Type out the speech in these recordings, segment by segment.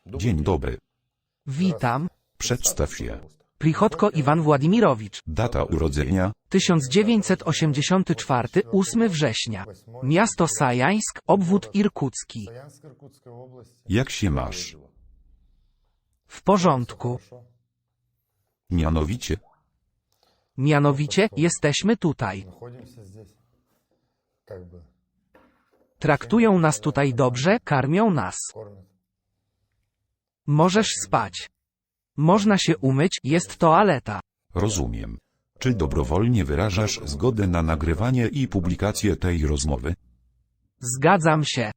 Dzień dobry. Witam. Przedstaw się. Prichodko Iwan Władimirowicz. Data urodzenia. 1984, 8 września. Miasto Sajańsk, obwód irkucki. Jak się masz? W porządku. Mianowicie, Jesteśmy tutaj. Traktują nas tutaj dobrze, karmią nas. Możesz spać. Można się umyć, jest toaleta. rozumiem. Czy dobrowolnie wyrażasz zgodę na nagrywanie i publikację tej rozmowy? Zgadzam się.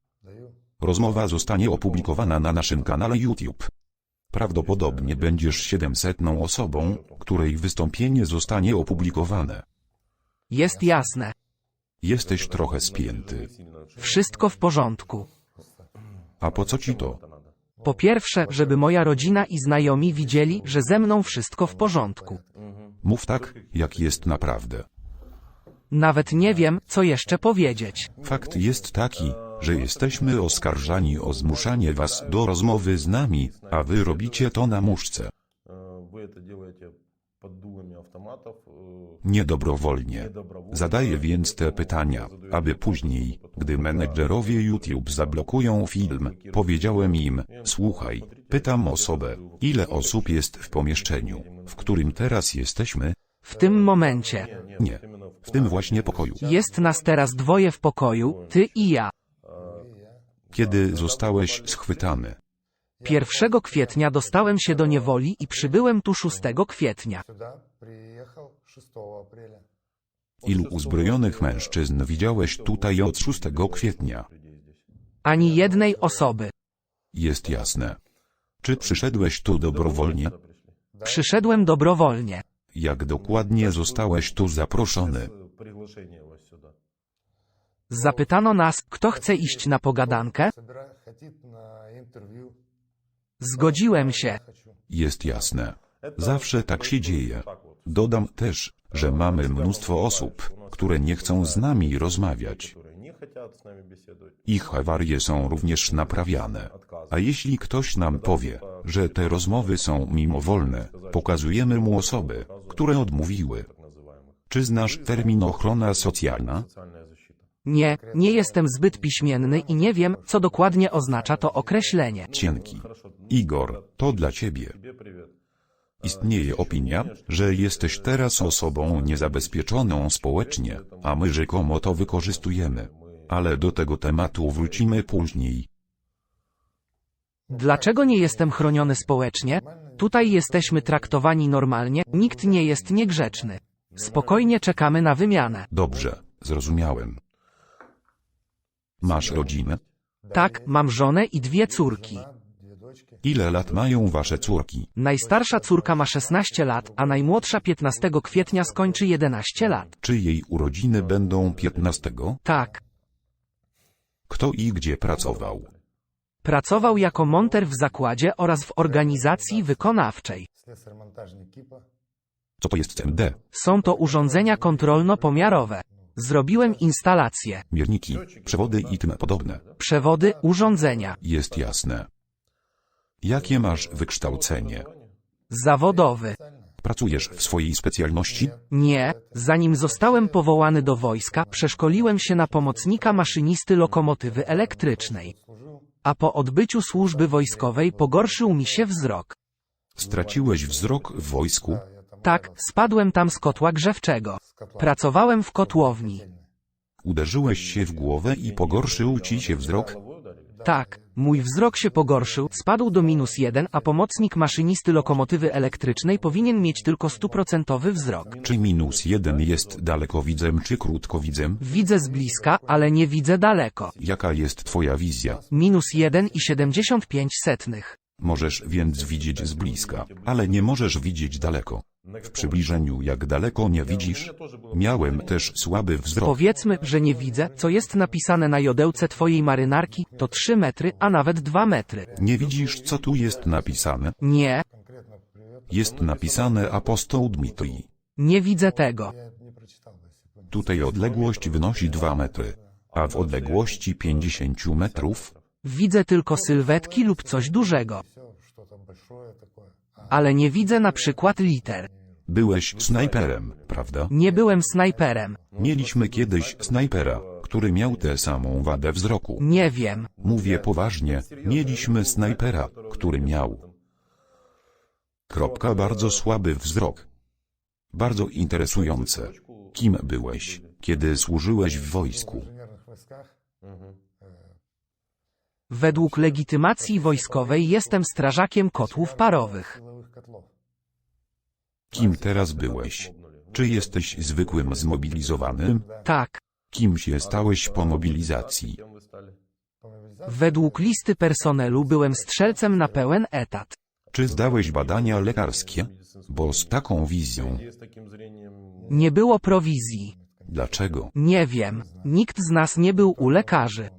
Rozmowa zostanie opublikowana na naszym kanale YouTube. Prawdopodobnie będziesz 700. osobą, której wystąpienie zostanie opublikowane. Jest jasne. Jesteś trochę spięty. Wszystko w porządku. A po co ci to? Po pierwsze, żeby moja rodzina i znajomi widzieli, że ze mną wszystko w porządku. Mów tak, jak jest naprawdę. Nawet nie wiem, co jeszcze powiedzieć. Fakt jest taki, że jesteśmy oskarżani o zmuszanie was do rozmowy z nami, a wy robicie to na muszce. Niedobrowolnie. Zadaję więc te pytania, aby później, gdy menedżerowie YouTube zablokują film, powiedziałem im: słuchaj, pytam osobę, ile osób jest w pomieszczeniu, w którym teraz jesteśmy? W tym momencie. Nie. W tym właśnie pokoju. Jest nas teraz dwoje w pokoju, ty i ja. Kiedy zostałeś schwytany? 1 kwietnia dostałem się do niewoli i przybyłem tu 6 kwietnia. Ilu uzbrojonych mężczyzn widziałeś tutaj od 6 kwietnia? Ani jednej osoby. Jest jasne. Czy przyszedłeś tu dobrowolnie? Przyszedłem dobrowolnie. Jak dokładnie zostałeś tu zaproszony? Zapytano nas, kto chce iść na pogadankę? Zgodziłem się. Jest jasne. Zawsze tak się dzieje. Dodam też, że mamy mnóstwo osób, które nie chcą z nami rozmawiać. Ich awarie są również naprawiane. A jeśli ktoś nam powie, że te rozmowy są mimowolne, pokazujemy mu osoby, które odmówiły. Czy znasz termin ochrona socjalna? Nie, nie jestem zbyt piśmienny i nie wiem, co dokładnie oznacza to określenie. Cienki. Igor, to dla ciebie. Istnieje opinia, że jesteś teraz osobą niezabezpieczoną społecznie, a my rzekomo to wykorzystujemy. Ale do tego tematu wrócimy później. Dlaczego nie jestem chroniony społecznie? Tutaj jesteśmy traktowani normalnie, nikt nie jest niegrzeczny. Spokojnie czekamy na wymianę. Dobrze, zrozumiałem. Masz rodzinę? Tak, mam żonę i 2 córki. Ile lat mają wasze córki? Najstarsza córka ma 16 lat, a najmłodsza 15 kwietnia skończy 11 lat. Czy jej urodziny będą 15? Tak. Kto i gdzie pracował? Pracował jako monter w zakładzie oraz w organizacji wykonawczej. Co to jest CMD? Są to urządzenia kontrolno-pomiarowe. Zrobiłem instalację. Mierniki, przewody i tym podobne. Przewody, urządzenia. Jest jasne. Jakie masz wykształcenie? Zawodowy. Pracujesz w swojej specjalności? Nie, zanim zostałem powołany do wojska, przeszkoliłem się na pomocnika maszynisty lokomotywy elektrycznej. A po odbyciu służby wojskowej pogorszył mi się wzrok. Straciłeś wzrok w wojsku? Tak, spadłem tam z kotła grzewczego. Pracowałem w kotłowni. Uderzyłeś się w głowę i pogorszył ci się wzrok? Tak, mój wzrok się pogorszył, spadł do -1, a pomocnik maszynisty lokomotywy elektrycznej powinien mieć tylko 100% wzrok. Czy -1 jest dalekowidzem czy krótkowidzem? Widzę z bliska, ale nie widzę daleko. Jaka jest twoja wizja? -1,75. Możesz więc widzieć z bliska, ale nie możesz widzieć daleko. W przybliżeniu jak daleko nie widzisz? Miałem też słaby wzrok. Powiedzmy, że nie widzę, co jest napisane na jodełce twojej marynarki, to 3 metry, a nawet 2 metry. Nie widzisz, co tu jest napisane? Nie, Jest napisane apostoł Dmitrij. nie widzę tego. Tutaj odległość wynosi 2 metry, a w odległości 50 metrów Widzę tylko sylwetki lub coś dużego. Ale nie widzę na przykład liter. Byłeś snajperem, prawda? Nie byłem snajperem. Mieliśmy kiedyś snajpera, który miał tę samą wadę wzroku. Nie wiem. Mówię poważnie, mieliśmy snajpera, który miał bardzo słaby wzrok. Bardzo interesujące. Kim byłeś, kiedy służyłeś w wojsku? Według legitymacji wojskowej jestem strażakiem kotłów parowych. Kim teraz byłeś? Czy jesteś zwykłym zmobilizowanym? Tak. Kim się stałeś po mobilizacji? Według listy personelu byłem strzelcem na pełen etat. Czy zdałeś badania lekarskie? Bo z taką wizją. Nie było prowizji. Dlaczego? Nie wiem. Nikt z nas nie był u lekarzy.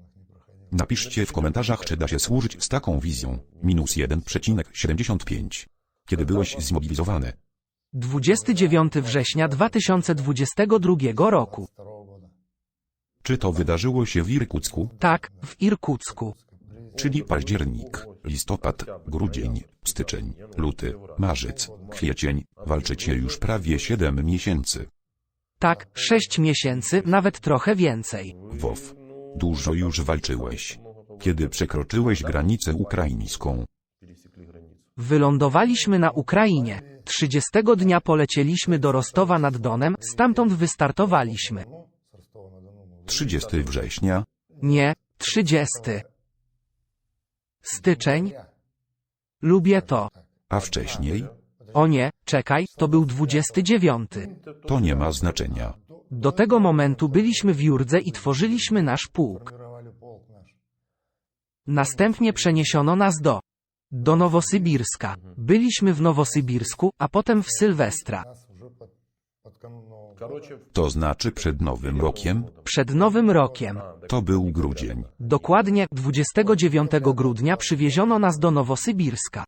Napiszcie w komentarzach, czy da się służyć z taką wizją. -1,75. Kiedy byłeś zmobilizowany? 29 września 2022 roku. Czy to wydarzyło się w Irkucku? Tak, w Irkucku. Czyli październik, listopad, grudzień, styczeń, luty, marzec, kwiecień. Walczycie już prawie 7 miesięcy. Tak, 6 miesięcy, nawet trochę więcej. WoW. Dużo już walczyłeś. Kiedy przekroczyłeś granicę ukraińską? Wylądowaliśmy na Ukrainie. 30 dnia polecieliśmy do Rostowa nad Donem, stamtąd wystartowaliśmy. 30 września? Nie, 30. Styczeń? Lubię to. A wcześniej? O nie, czekaj, to był 29. To nie ma znaczenia. Do tego momentu byliśmy w Jurdze i tworzyliśmy nasz pułk. Następnie przeniesiono nas do Nowosybirska. Byliśmy w Nowosybirsku, a potem w Sylwestra. To znaczy przed Nowym Rokiem? Przed Nowym Rokiem. To był grudzień. Dokładnie 29 grudnia przywieziono nas do Nowosybirska.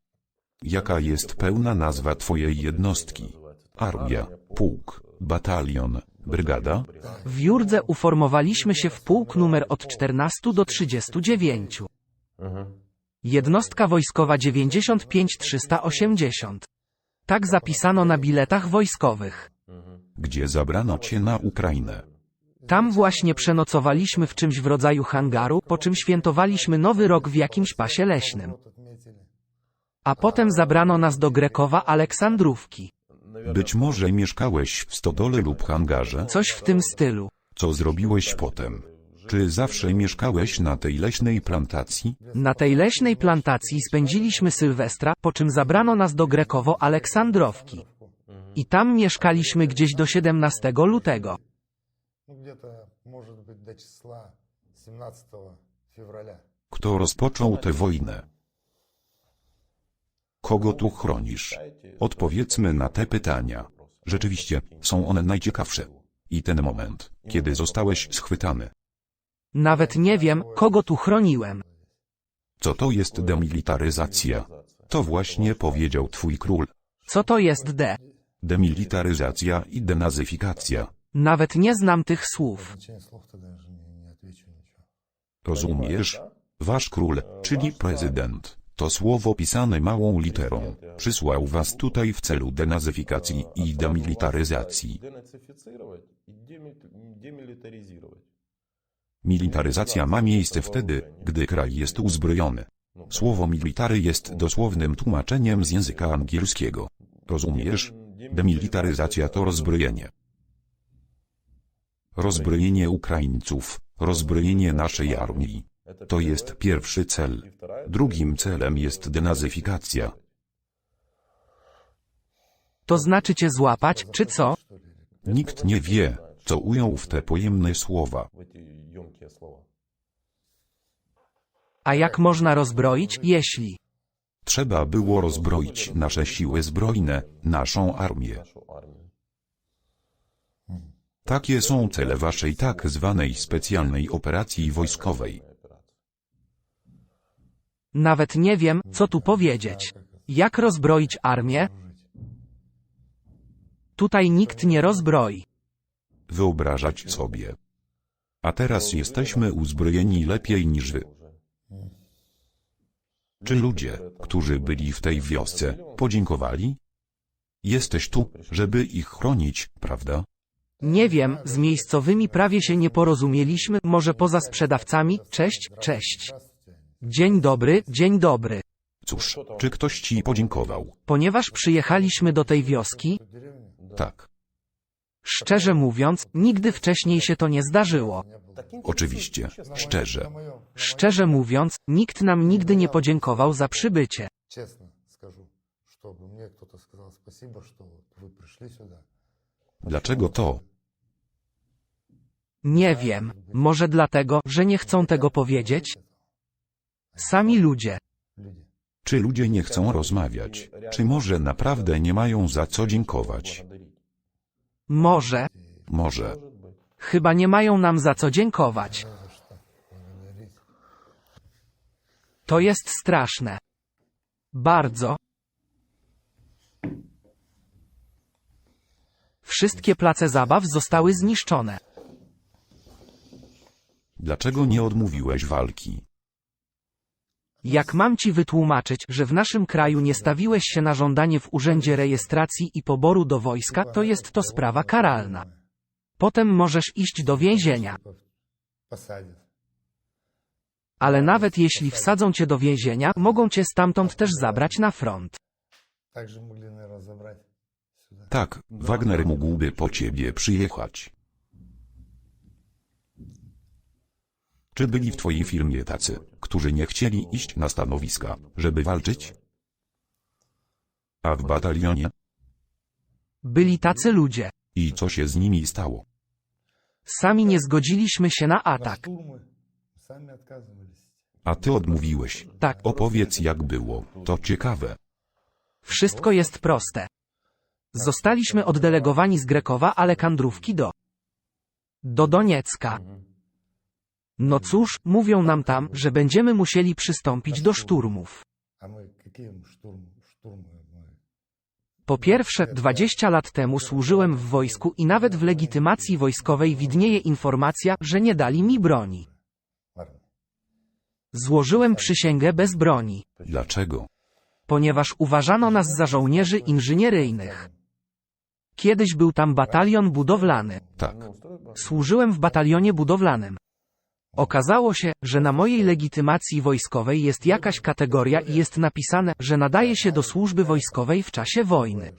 Jaka jest pełna nazwa twojej jednostki? Armia, pułk, batalion, brygada? W Jurdze uformowaliśmy się w pułk numer od 14 do 39. Jednostka wojskowa 95380. Tak zapisano na biletach wojskowych. Gdzie zabrano cię na Ukrainę? Tam właśnie przenocowaliśmy w czymś w rodzaju hangaru, po czym świętowaliśmy Nowy Rok w jakimś pasie leśnym. A potem zabrano nas do Grekowa Aleksandrówki. Być może mieszkałeś w stodole lub hangarze? Coś w tym stylu. Co zrobiłeś potem? Czy zawsze mieszkałeś na tej leśnej plantacji? Na tej leśnej plantacji spędziliśmy Sylwestra, po czym zabrano nas do Grekowo Aleksandrowki. I tam mieszkaliśmy gdzieś do 17 lutego. Kto rozpoczął tę wojnę? Kogo tu chronisz? Odpowiedzmy na te pytania. Rzeczywiście, są one najciekawsze. I ten moment, kiedy zostałeś schwytany. Nawet nie wiem, kogo tu chroniłem. Co to jest demilitaryzacja? To właśnie powiedział twój król. Co to jest Demilitaryzacja i denazyfikacja. Nawet nie znam tych słów. Rozumiesz? Wasz król, czyli prezydent, to słowo pisane małą literą, przysłał was tutaj w celu denazyfikacji i demilitaryzacji. Militaryzacja ma miejsce wtedy, gdy kraj jest uzbrojony. Słowo military jest dosłownym tłumaczeniem z języka angielskiego. Rozumiesz? Demilitaryzacja to rozbrojenie. Rozbrojenie Ukraińców, rozbrojenie naszej armii. To jest pierwszy cel. Drugim celem jest denazyfikacja. To znaczy cię złapać, czy co? Nikt nie wie, co ujął w te pojemne słowa. A jak można rozbroić, jeśli... Trzeba było rozbroić nasze siły zbrojne, naszą armię. Takie są cele waszej tak zwanej specjalnej operacji wojskowej. Nawet nie wiem, co tu powiedzieć. Jak rozbroić armię? Tutaj nikt nie rozbroi. Wyobrażać sobie. A teraz jesteśmy uzbrojeni lepiej niż wy. Czy ludzie, którzy byli w tej wiosce, podziękowali? Jesteś tu, żeby ich chronić, prawda? Nie wiem, z miejscowymi prawie się nie porozumieliśmy, może poza sprzedawcami. Cześć, cześć. Dzień dobry, dzień dobry. Cóż, czy ktoś ci podziękował? Ponieważ przyjechaliśmy do tej wioski, Tak. szczerze mówiąc, nigdy wcześniej się to nie zdarzyło. Oczywiście, szczerze. Szczerze mówiąc, nikt nam nigdy nie podziękował za przybycie. Честно скажу, чтобы мне кто-то сказал спасибо, что вы пришли сюда. Dlaczego to? Nie wiem, może dlatego, że nie chcą tego powiedzieć? Sami ludzie. Люди. Czy ludzie nie chcą rozmawiać? Czy może naprawdę nie mają za co dziękować? Może, Może. chyba nie mają nam za co dziękować. За что благодарить. To jest straszne. Bardzo. Wszystkie place zabaw zostały zniszczone. Dlaczego nie odmówiłeś walki? Jak mam ci wytłumaczyć, że w naszym kraju nie stawiłeś się na żądanie w Urzędzie Rejestracji i Poboru do wojska, to jest to sprawa karalna. Potem możesz iść do więzienia. Посадят. Ale nawet jeśli wsadzą cię do więzienia, mogą cię stamtąd też zabrać na front. Также могли, наверное, забрать сюда. Tak, Wagner mógłby po ciebie przyjechać. Czy byli w twojej firmie tacy, którzy nie chcieli iść na stanowiska, żeby walczyć? A w batalionie? Byli tacy ludzie. I co się z nimi stało? Sami nie zgodziliśmy się na На atak. штурмы сами отказывались. A ty odmówiłeś. Tak, Opowiedz jak było, to ciekawe. wszystko jest proste. Zostaliśmy oddelegowani z Grekowa Alekandrówki do Doniecka. No cóż, mówią nam tam, że będziemy musieli przystąpić do szturmów. А мы какие штурмы мы? Po pierwsze, 20 lat temu służyłem w wojsku i nawet w legitymacji wojskowej widnieje informacja, że nie dali mi broni. В армии. Złożyłem przysięgę bez broni, Dlaczego? ponieważ uważano nas za żołnierzy inżynieryjnych. Kiedyś był tam batalion budowlany. Tak. Służyłem w batalionie budowlanym. Okazało się, że na mojej legitymacji wojskowej jest jakaś kategoria i jest napisane, że nadaje się do służby wojskowej w czasie wojny.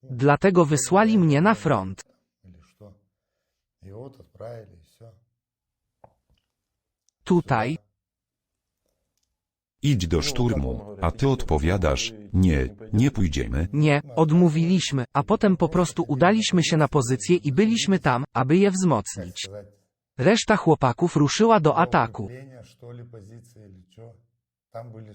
Dlatego wysłali mnie na front. Или что? И вот отправили, и все. Tutaj, Idź do szturmu, a ty odpowiadasz, nie, nie pójdziemy. nie, odmówiliśmy, a potem po prostu udaliśmy się na pozycję i byliśmy tam, aby je wzmocnić. Сказать, Reszta chłopaków ruszyła do ataku. укрепления, что ли, позиции или что? Там были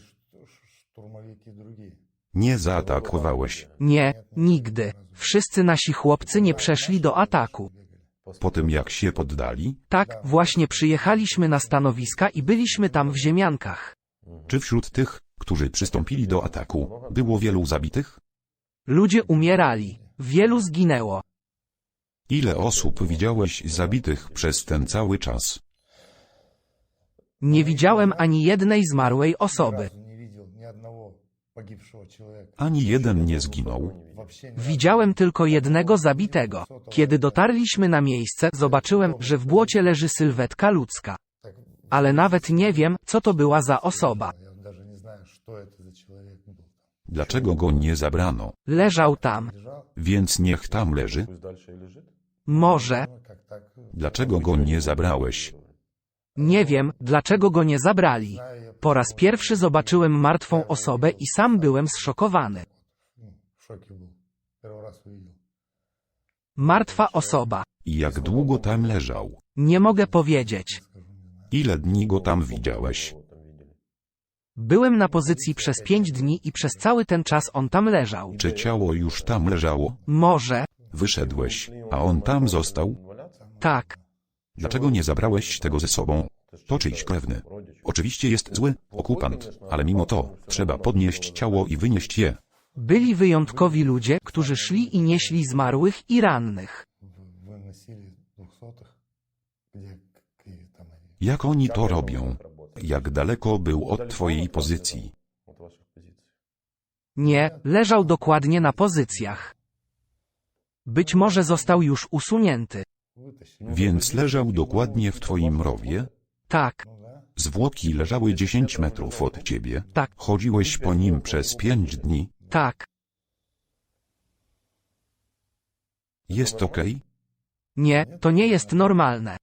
штурмовики другие. Nie zaatakowałeś. Nie, nigdy. Wszyscy nasi chłopcy nie przeszli do ataku. Po tym jak się poddali? Tak, właśnie przyjechaliśmy na stanowiska i byliśmy tam w ziemiankach. Czy wśród tych, którzy przystąpili do ataku, było wielu zabitych? Ludzie umierali. Wielu zginęło. Ile osób widziałeś zabitych przez ten cały czas? Nie widziałem ani jednej zmarłej osoby. Разу не видел ни одного погибшего человека. Ani jeden nie zginął. Вообще Widziałem tylko jednego zabitego. Kiedy dotarliśmy na miejsce, zobaczyłem, że w błocie leży sylwetka ludzka. так, Ale nawet nie wiem, co to była za osoba. я даже не знаю, что это за человек был. Dlaczego go nie zabrano? Leżał tam. Лежал, Więc niech tam leży. Może. ну, как так. Dlaczego go nie zabrałeś? Nie wiem, dlaczego go nie zabrali. Po raz pierwszy zobaczyłem martwą osobę i sam byłem zszokowany. Ну, в шоке был. Первый раз увидел. Martwa osoba. I jak długo tam leżał? Nie mogę powiedzieć. Скажу, не знаю. Ile dni go tam widziałeś? Byłem na pozycji przez 5 dni i przez cały ten czas on tam leżał. Czy ciało już tam leżało? Może. Wyszedłeś, a on tam został? Tak. Dlaczego nie zabrałeś tego ze sobą? To czyjś krewny. Oczywiście jest zły, okupant, ale mimo to, trzeba podnieść ciało i wynieść je. Byli wyjątkowi ludzie, którzy szli i nieśli zmarłych i rannych. Выносили 200-х, где какие там они. Jak oni to robią? Jak daleko był od twojej pozycji? Nie, leżał dokładnie na pozycjach. Być może został już usunięty. Więc leżał dokładnie w twoim rowie? Tak, Zwłoki leżały 10 metrów od ciebie? tak, Chodziłeś po nim przez 5 dni? tak. Jest okej? Nie, to nie jest normalne.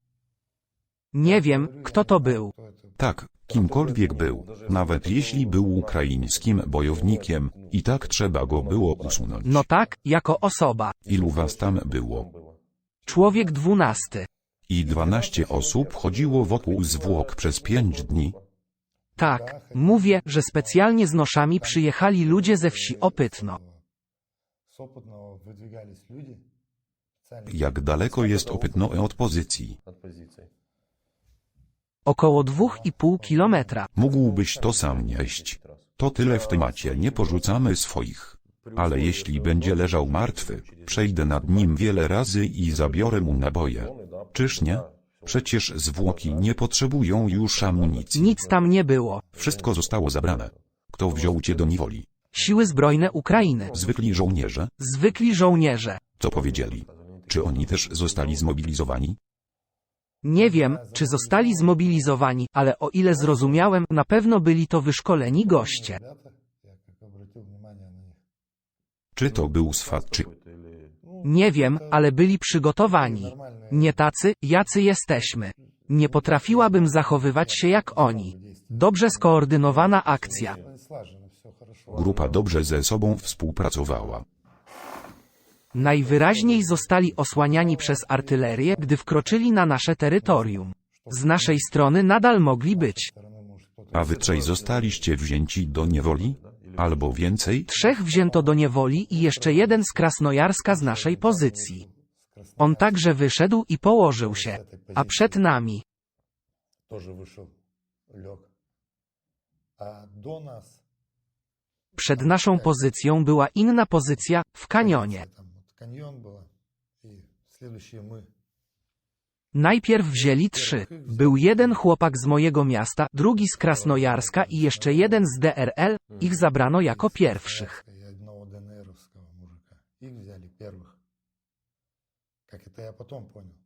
Nie wiem, kto to był. Tak, kimkolwiek był, nawet jeśli był ukraińskim bojownikiem, i tak trzeba go było usunąć. No tak, jako osoba. Ilu was tam było? Człowiek 12. I 12 osób chodziło wokół zwłok przez 5 dni? Tak, mówię, że specjalnie z noszami przyjechali ludzie ze wsi Opytno. Jak daleko jest Opytno od pozycji? Około 2,5 kilometra. Mógłbyś to sam nieść. To tyle w temacie, nie porzucamy swoich. Ale jeśli będzie leżał martwy, przejdę nad nim wiele razy i zabiorę mu naboje. Czyż nie? Przecież zwłoki nie potrzebują już amunicji. Nic tam nie było. Wszystko zostało zabrane. Kto wziął cię do niewoli? Siły zbrojne Ukrainy. Zwykli żołnierze? Zwykli żołnierze. Co powiedzieli? Czy oni też zostali zmobilizowani? Nie wiem, czy zostali zmobilizowani, ale o ile zrozumiałem, na pewno byli to wyszkoleni goście. Czy to był swat, czy... Nie wiem, ale byli przygotowani. Nie tacy, jacy jesteśmy. Nie potrafiłabym zachowywać się jak oni. Dobrze skoordynowana akcja. Grupa dobrze ze sobą współpracowała. Najwyraźniej zostali osłaniani przez artylerię, gdy wkroczyli na nasze terytorium. Z naszej strony nadal mogli być. A wy trzej zostaliście wzięci do niewoli? Albo więcej? 3 wzięto do niewoli i jeszcze 1 z Krasnojarska z naszej pozycji. On także wyszedł i położył się. A przed nami. Przed naszą pozycją była inna pozycja, w kanionie. Najpierw wzięli 3. Był 1 chłopak z mojego miasta, drugi z Krasnojarska i jeszcze 1 z DRL. Ich zabrano jako pierwszych.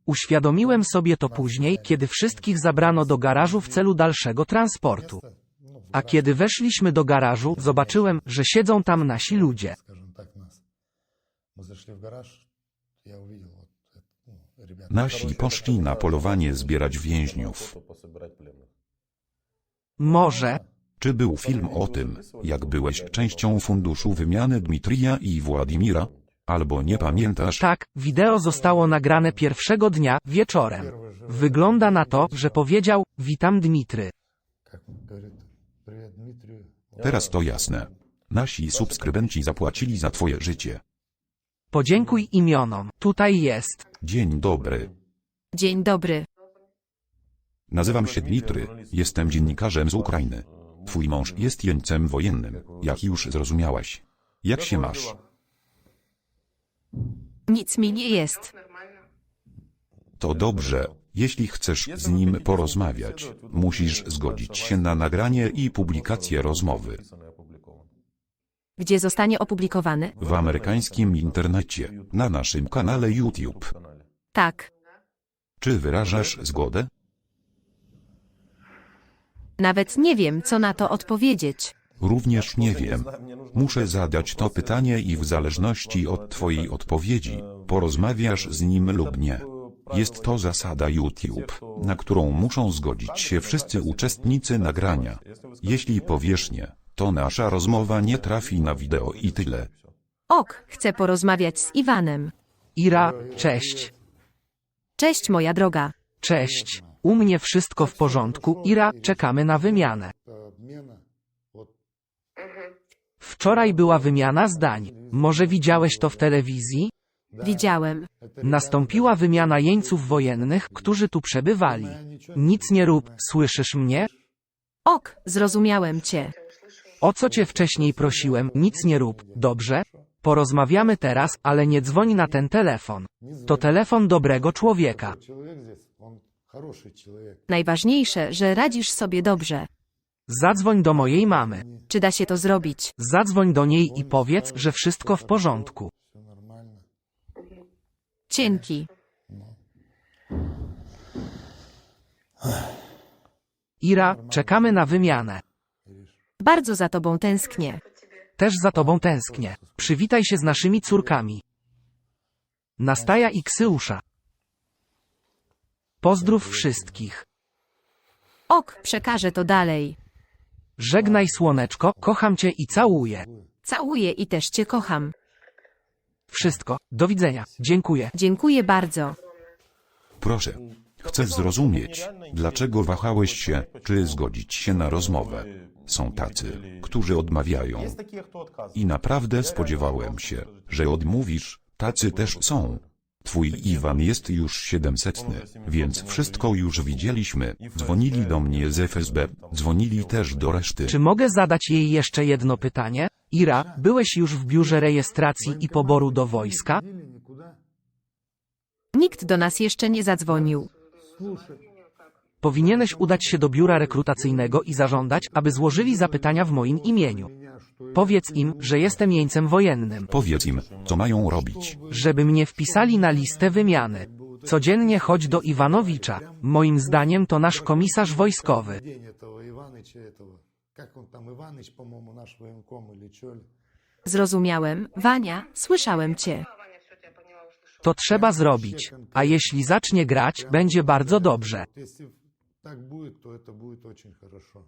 Uświadomiłem sobie to później, kiedy wszystkich zabrano do garażu w celu dalszego transportu. A kiedy weszliśmy do garażu, zobaczyłem, że siedzą tam nasi ludzie. Nasi poszli na polowanie zbierać więźniów. Może. Czy był film o tym, jak byłeś częścią funduszu wymiany Dmitrija i Władimira? Albo nie pamiętasz? Tak, wideo zostało nagrane pierwszego dnia, wieczorem. Wygląda na to, że powiedział, witam Dmitry. Teraz to jasne. Nasi subskrybenci zapłacili za twoje życie. Podziękuj imionom. Tutaj jest. Dzień dobry. Dzień dobry. Nazywam się Dmitry, jestem dziennikarzem z Ukrainy. Twój mąż jest jeńcem wojennym, jak już zrozumiałaś. Jak się masz? Nic mi nie jest. To dobrze, jeśli chcesz z nim porozmawiać, musisz zgodzić się na nagranie i publikację rozmowy. Gdzie zostanie opublikowany? W amerykańskim internecie, na naszym kanale YouTube. Tak. Czy wyrażasz zgodę? Nawet nie wiem, co na to odpowiedzieć. Również nie wiem. Muszę zadać to pytanie i w zależności od twojej odpowiedzi, porozmawiasz z nim lub nie. Jest to zasada YouTube, na którą muszą zgodzić się wszyscy uczestnicy nagrania. Jeśli powiesz nie, to nasza rozmowa nie trafi na wideo i tyle. Ok, chcę porozmawiać z Iwanem. Ira, cześć. Cześć, moja droga. Cześć. U mnie wszystko w porządku, Ira, czekamy na wymianę. Wczoraj była wymiana zdań. Może widziałeś to w telewizji? Widziałem. Nastąpiła wymiana jeńców wojennych, którzy tu przebywali. Nic nie rób, słyszysz mnie? Ok, zrozumiałem cię. O co cię wcześniej prosiłem, nic nie rób, dobrze? Porozmawiamy teraz, ale nie dzwoń na ten telefon. To telefon dobrego człowieka. Najważniejsze, że radzisz sobie dobrze. Zadzwoń do mojej mamy. Czy da się to zrobić? Zadzwoń do niej i powiedz, że wszystko w porządku. Все нормально. Dzięki. Ira, czekamy na wymianę. Bardzo za tobą tęsknię. Też za tobą tęsknię. Przywitaj się z naszymi córkami. Nastaja i Ksyusza. Pozdrów wszystkich. Ok, przekażę to dalej. Żegnaj słoneczko, kocham cię i całuję. Całuję i też cię kocham. Wszystko, do widzenia, dziękuję. Dziękuję bardzo. Proszę. Chcę zrozumieć, dlaczego wahałeś się, czy zgodzić się na rozmowę. Są tacy, którzy odmawiają. I naprawdę spodziewałem się, że odmówisz, tacy też są. Twój Iwan jest już 700, więc wszystko już widzieliśmy. Dzwonili do mnie z FSB, dzwonili też do reszty. Czy mogę zadać jej jeszcze jedno pytanie? Ira, byłeś już w biurze rejestracji i poboru do wojska? Nikt do nas jeszcze nie zadzwonił. Powinieneś udać się do biura rekrutacyjnego i zażądać, aby złożyli zapytania w moim imieniu. Powiedz im, że jestem jeńcem wojennym. Powiedz im, co mają robić. Żeby mnie wpisali na listę wymiany. Codziennie chodź do Iwanowicza. Moim zdaniem to nasz komisarz wojskowy. День этого Иваныча этого. Как он там, Иваныч, по-моему, наш военком или чё ли. Zrozumiałem. Wania, słyszałem cię. To trzeba zrobić. A jeśli zacznie grać, będzie bardzo dobrze. Если так будет, то это будет очень хорошо.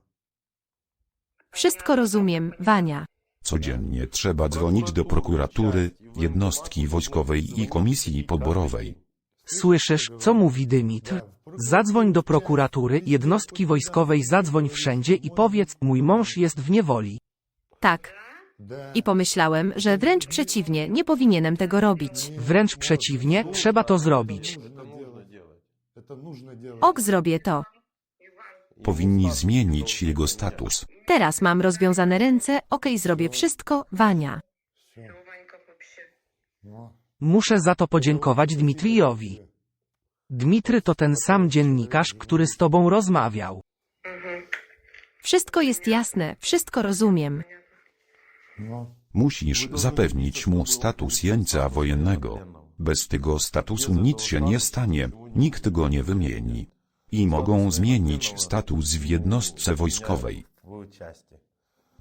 Wszystko rozumiem, Wania. Codziennie trzeba dzwonić do prokuratury, jednostki wojskowej i komisji poborowej. Słyszysz, co mówi Dymitr? Zadzwoń do prokuratury, jednostki wojskowej, zadzwoń wszędzie i powiedz, mój mąż jest w niewoli. Tak. I pomyślałem, że wręcz przeciwnie, nie powinienem tego robić. Wręcz przeciwnie, trzeba to zrobić. Это нужно делать. Ok, zrobię to. Powinni zmienić jego status. Teraz mam rozwiązane ręce, okej, zrobię wszystko, Wania. Но Muszę za to podziękować Dmitrijowi. Dmitry to ten sam dziennikarz, który z tobą rozmawiał. Wszystko jest jasne, wszystko rozumiem. Musisz zapewnić mu status jeńca wojennego. Bez tego statusu nic się nie stanie, nikt go nie wymieni. I mogą zmienić status w jednostce wojskowej.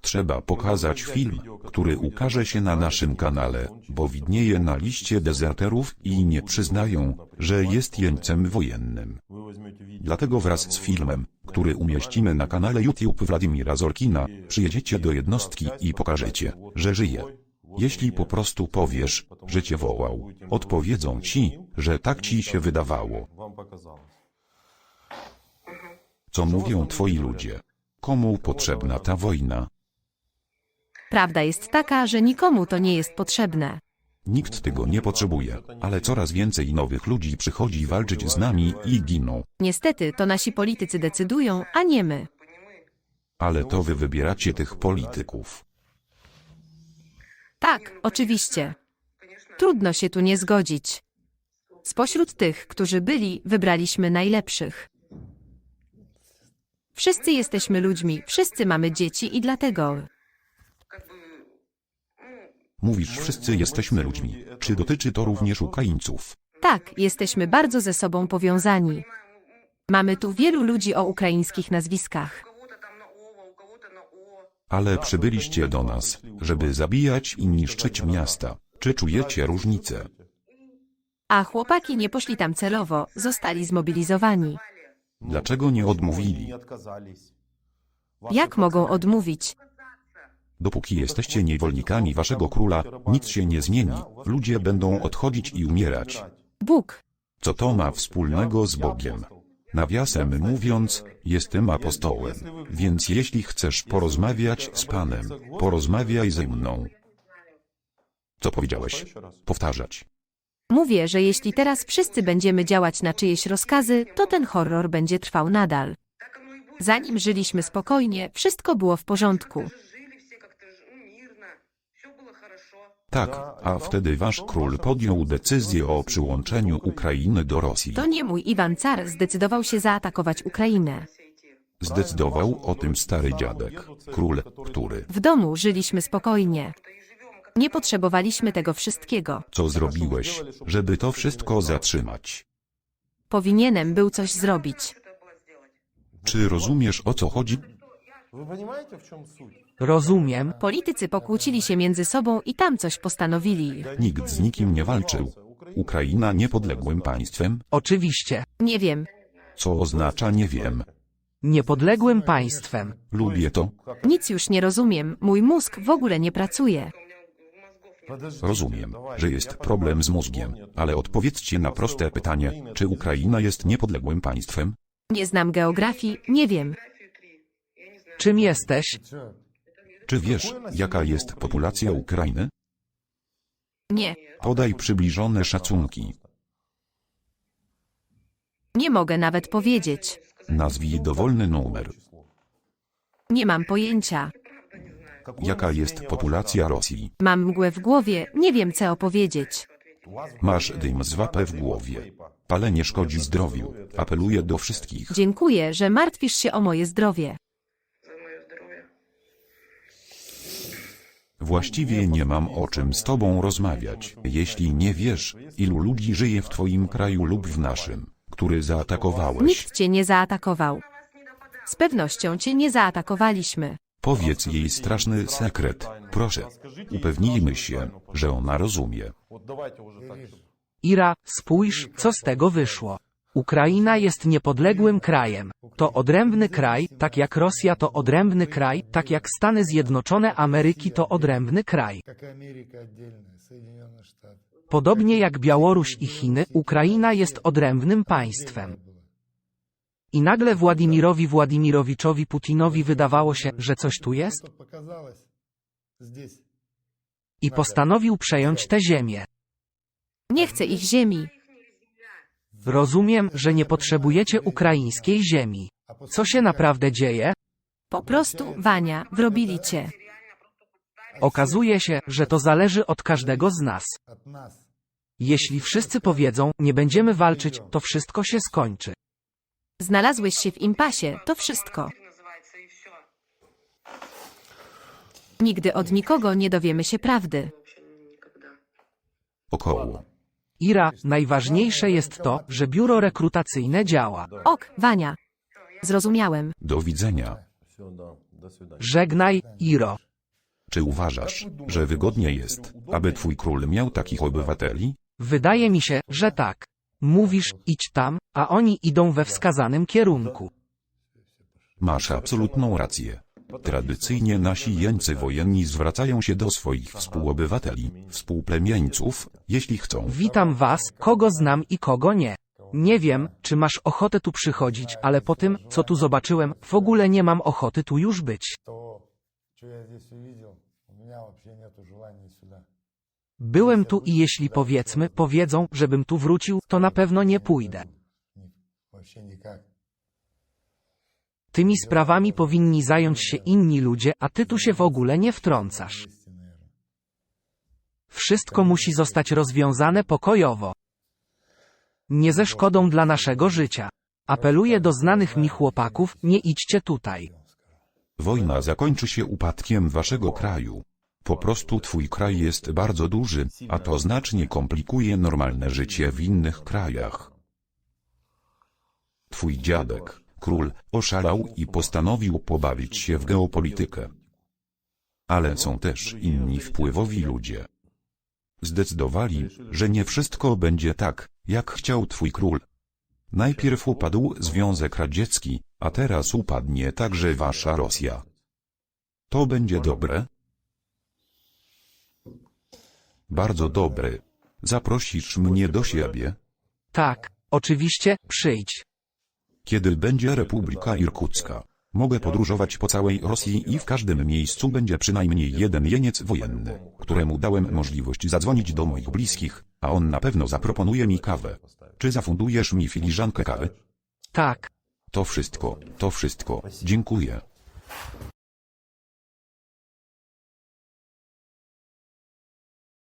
Trzeba pokazać film, który ukaże się na naszym kanale, bo widnieje na liście dezerterów i nie przyznają, że jest jeńcem wojennym. Dlatego wraz z filmem, który umieścimy na kanale YouTube Władimira Zorkina, przyjedziecie do jednostki i pokażecie, że żyje. Jeśli po prostu powiesz, że cię wołał, odpowiedzą ci, że tak ci się wydawało. Co mówią twoi ludzie? Komu potrzebna ta wojna? Prawda jest taka, że nikomu to nie jest potrzebne. Nikt tego nie potrzebuje, ale coraz więcej nowych ludzi przychodzi walczyć z nami i giną. Niestety, to nasi politycy decydują, a nie my. Ale to wy wybieracie tych polityków. Tak, oczywiście. Trudno się tu nie zgodzić. Spośród tych, którzy byli, wybraliśmy najlepszych. Wszyscy jesteśmy ludźmi, wszyscy mamy dzieci i dlatego... Mówisz, wszyscy jesteśmy ludźmi. Czy dotyczy to również Ukraińców? Tak, jesteśmy bardzo ze sobą powiązani. Mamy tu wielu ludzi o ukraińskich nazwiskach. Ale przybyliście do nas, żeby zabijać i niszczyć miasta. Czy czujecie różnicę? A chłopaki nie poszli tam celowo, zostali zmobilizowani. Dlaczego nie odmówili? Jak mogą odmówić? Dopóki jesteście niewolnikami waszego króla, nic się nie zmieni. Ludzie będą odchodzić i umierać. Bóg. Co to ma wspólnego z Bogiem? Nawiasem mówiąc, jestem apostołem, więc jeśli chcesz porozmawiać z Panem, porozmawiaj ze mną. Co powiedziałeś? Powtarzać. Mówię, że jeśli teraz wszyscy będziemy działać na czyjeś rozkazy, to ten horror będzie trwał nadal. Zanim żyliśmy spokojnie, wszystko było w porządku. Tak, a wtedy wasz król podjął decyzję o przyłączeniu Ukrainy do Rosji. To nie mój Iwan Car zdecydował się zaatakować Ukrainę. Zdecydował o tym stary dziadek, król, który... W domu żyliśmy spokojnie. Nie potrzebowaliśmy tego wszystkiego. Co zrobiłeś, żeby to wszystko zatrzymać? Powinienem był coś zrobić. Czy rozumiesz, o co chodzi? Rozumiem. Politycy pokłócili się między sobą i tam coś postanowili. Nikt z nikim nie walczył. Ukraina niepodległym państwem? Oczywiście. Nie wiem. Co oznacza nie wiem. Niepodległym państwem. Lubię to. Nic już nie rozumiem. Mój mózg w ogóle nie pracuje. Rozumiem, że jest problem z mózgiem, ale odpowiedzcie na proste pytanie, czy Ukraina jest niepodległym państwem? Nie znam geografii, nie wiem. Czym jesteś? Czy wiesz, jaka jest populacja Ukrainy? Nie. Podaj przybliżone szacunki. Nie mogę nawet powiedzieć. Nazwij dowolny numer. Nie mam pojęcia. Jaka jest populacja Rosji? Mam mgłę w głowie, nie wiem co opowiedzieć. Masz dym z wapę w głowie. Palenie szkodzi zdrowiu. Apeluję do wszystkich. Dziękuję, że martwisz się o moje zdrowie. Właściwie nie mam o czym z tobą rozmawiać, jeśli nie wiesz, ilu ludzi żyje w twoim kraju lub w naszym, który zaatakowałeś. Nikt cię nie zaatakował. Z pewnością cię nie zaatakowaliśmy. Powiedz jej straszny sekret, proszę. Upewnijmy się, że ona rozumie. Ira, spójrz, co z tego wyszło. Ukraina jest niepodległym krajem. To odrębny kraj, tak jak Rosja to odrębny kraj, tak jak Stany Zjednoczone Ameryki to odrębny kraj. Podobnie jak Białoruś i Chiny, Ukraina jest odrębnym państwem. I nagle Władimirowi Władimirowiczowi Putinowi wydawało się, że coś tu jest? I postanowił przejąć tę ziemię. Nie chcę ich ziemi. Rozumiem, że nie potrzebujecie ukraińskiej ziemi. Co się naprawdę dzieje? Po prostu, Wania, wrobili cię. Okazuje się, że to zależy od każdego z nas. Jeśli wszyscy powiedzą, nie będziemy walczyć, to wszystko się skończy. Znalazłeś się w impasie, to wszystko. Nigdy od nikogo nie dowiemy się prawdy. Około. Ira, najważniejsze jest to, że biuro rekrutacyjne działa. Ok, Wania. Zrozumiałem. Do widzenia. Żegnaj, Iro. Czy uważasz, że wygodnie jest, aby twój król miał takich obywateli? Wydaje mi się, że tak. Mówisz, idź tam, a oni idą we wskazanym kierunku. Masz absolutną rację. Tradycyjnie nasi jeńcy wojenni zwracają się do swoich współobywateli, współplemieńców, jeśli chcą. Witam was, kogo znam i kogo nie. Nie wiem, czy masz ochotę tu przychodzić, ale po tym, co tu zobaczyłem, w ogóle nie mam ochoty tu już być. Byłem tu i jeśli powiedzą, żebym tu wrócił, to na pewno nie pójdę. Tymi sprawami powinni zająć się inni ludzie, a ty tu się w ogóle nie wtrącasz. Wszystko musi zostać rozwiązane pokojowo. Nie ze szkodą dla naszego życia. Apeluję do znanych mi chłopaków, nie idźcie tutaj. Wojna zakończy się upadkiem waszego kraju. Po prostu twój kraj jest bardzo duży, a to znacznie komplikuje normalne życie w innych krajach. Twój dziadek, król, oszalał i postanowił pobawić się w geopolitykę. Ale są też inni wpływowi ludzie. Zdecydowali, że nie wszystko będzie tak, jak chciał twój król. Najpierw upadł Związek Radziecki, a teraz upadnie także wasza Rosja. To będzie dobre? Bardzo dobre. Zaprosisz mnie do siebie? Tak, oczywiście, przyjdź. Kiedy będzie Republika Irkucka? Mogę podróżować po całej Rosji i w każdym miejscu będzie przynajmniej jeden jeniec wojenny, któremu dałem możliwość zadzwonić do moich bliskich, a on na pewno zaproponuje mi kawę. Czy zafundujesz mi filiżankę kawy? Tak. To wszystko. Dziękuję.